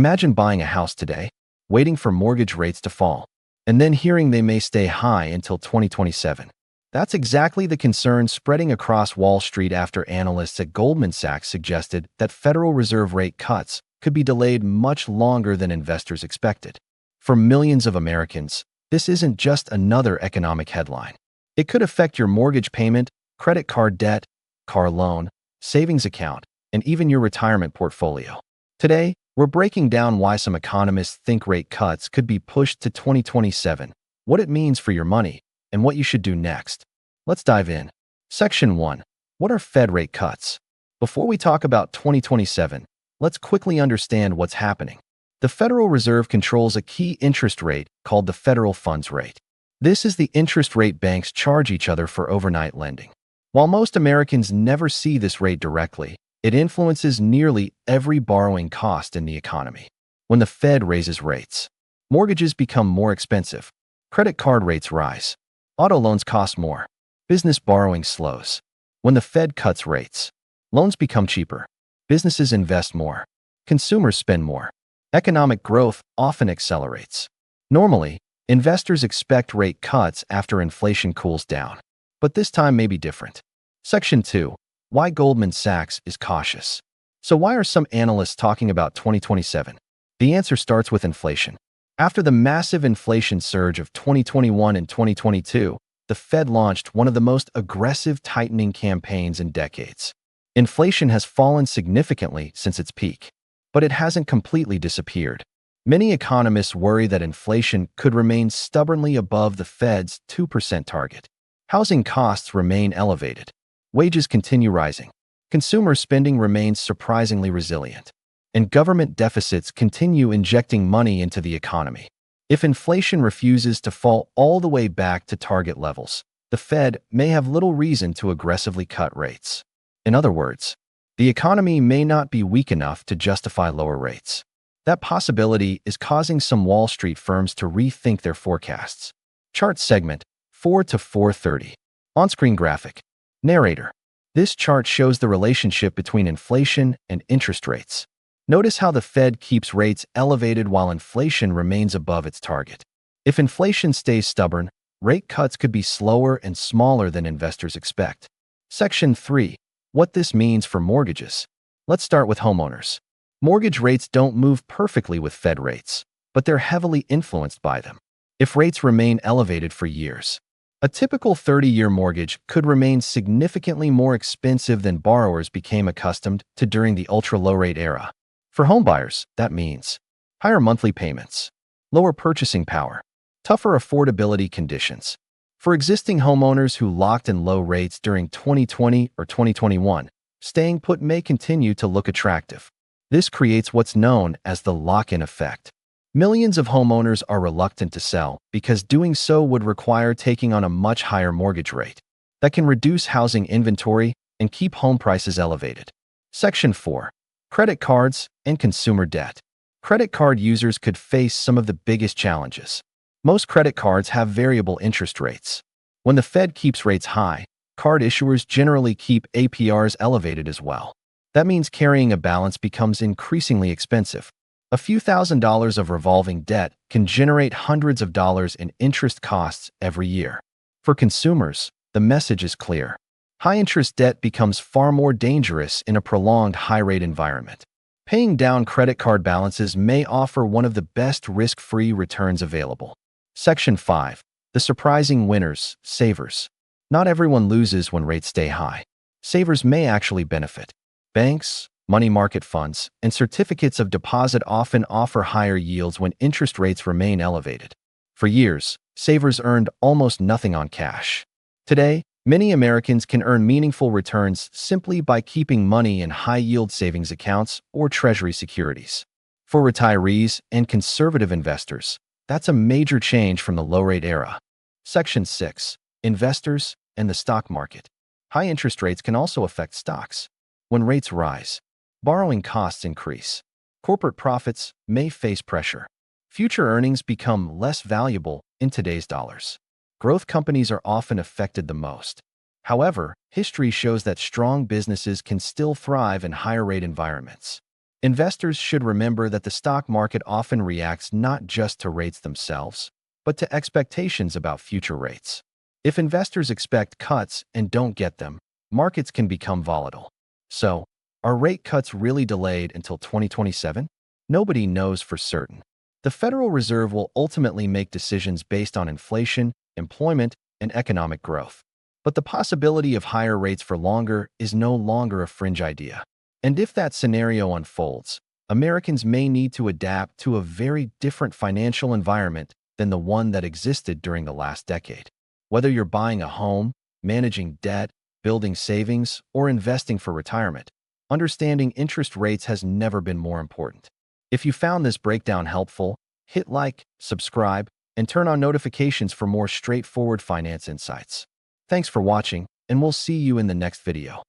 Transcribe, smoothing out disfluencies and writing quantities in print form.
Imagine buying a house today, waiting for mortgage rates to fall, and then hearing they may stay high until 2027. That's exactly the concern spreading across Wall Street after analysts at Goldman Sachs suggested that Federal Reserve rate cuts could be delayed much longer than investors expected. For millions of Americans, this isn't just another economic headline. It could affect your mortgage payment, credit card debt, car loan, savings account, and even your retirement portfolio. Today, we're breaking down why some economists think rate cuts could be pushed to 2027, what it means for your money, and what you should do next. Let's dive in. Section 1. What are Fed rate cuts? Before we talk about 2027, let's quickly understand what's happening. The Federal Reserve controls a key interest rate called the federal funds rate. This is the interest rate banks charge each other for overnight lending. While most Americans never see this rate directly, it influences nearly every borrowing cost in the economy. When the Fed raises rates, mortgages become more expensive, credit card rates rise, auto loans cost more, business borrowing slows. When the Fed cuts rates, loans become cheaper, businesses invest more, consumers spend more. Economic growth often accelerates. Normally, investors expect rate cuts after inflation cools down, but this time may be different. Section 2. Why Goldman Sachs is cautious. So why are some analysts talking about 2027? The answer starts with inflation. After the massive inflation surge of 2021 and 2022, the Fed launched one of the most aggressive tightening campaigns in decades. Inflation has fallen significantly since its peak, but it hasn't completely disappeared. Many economists worry that inflation could remain stubbornly above the Fed's 2% target. Housing costs remain elevated. Wages continue rising. Consumer spending remains surprisingly resilient. And government deficits continue injecting money into the economy. If inflation refuses to fall all the way back to target levels, the Fed may have little reason to aggressively cut rates. In other words, the economy may not be weak enough to justify lower rates. That possibility is causing some Wall Street firms to rethink their forecasts. Chart segment 4 to 430. On-screen graphic. Narrator. This chart shows the relationship between inflation and interest rates. Notice how the Fed keeps rates elevated while inflation remains above its target. If inflation stays stubborn, rate cuts could be slower and smaller than investors expect. Section 3. What this means for mortgages. Let's start with homeowners. Mortgage rates don't move perfectly with Fed rates, but they're heavily influenced by them. If rates remain elevated for years, a typical 30-year mortgage could remain significantly more expensive than borrowers became accustomed to during the ultra-low-rate era. For homebuyers, that means higher monthly payments, lower purchasing power, tougher affordability conditions. For existing homeowners who locked in low rates during 2020 or 2021, staying put may continue to look attractive. This creates what's known as the lock-in effect. Millions of homeowners are reluctant to sell because doing so would require taking on a much higher mortgage rate. That can reduce housing inventory and keep home prices elevated. Section 4. Credit cards and consumer debt. Credit card users could face some of the biggest challenges. Most credit cards have variable interest rates. When the Fed keeps rates high, card issuers generally keep APRs elevated as well. That means carrying a balance becomes increasingly expensive. A few $1,000s of revolving debt can generate hundreds of dollars in interest costs every year. For consumers, the message is clear. High-interest debt becomes far more dangerous in a prolonged high-rate environment. Paying down credit card balances may offer one of the best risk-free returns available. Section 5. The surprising winners, savers. Not everyone loses when rates stay high. Savers may actually benefit. Banks, money market funds, and certificates of deposit often offer higher yields when interest rates remain elevated. For years, savers earned almost nothing on cash. Today, many Americans can earn meaningful returns simply by keeping money in high-yield savings accounts or treasury securities. For retirees and conservative investors, that's a major change from the low-rate era. Section 6. Investors and the stock market. High interest rates can also affect stocks. When rates rise, borrowing costs increase. Corporate profits may face pressure. Future earnings become less valuable in today's dollars. Growth companies are often affected the most. However, history shows that strong businesses can still thrive in higher-rate environments. Investors should remember that the stock market often reacts not just to rates themselves, but to expectations about future rates. If investors expect cuts and don't get them, markets can become volatile. So, are rate cuts really delayed until 2027? Nobody knows for certain. The Federal Reserve will ultimately make decisions based on inflation, employment, and economic growth. But the possibility of higher rates for longer is no longer a fringe idea. And if that scenario unfolds, Americans may need to adapt to a very different financial environment than the one that existed during the last decade. Whether you're buying a home, managing debt, building savings, or investing for retirement, understanding interest rates has never been more important. If you found this breakdown helpful, hit like, subscribe, and turn on notifications for more straightforward finance insights. Thanks for watching, and we'll see you in the next video.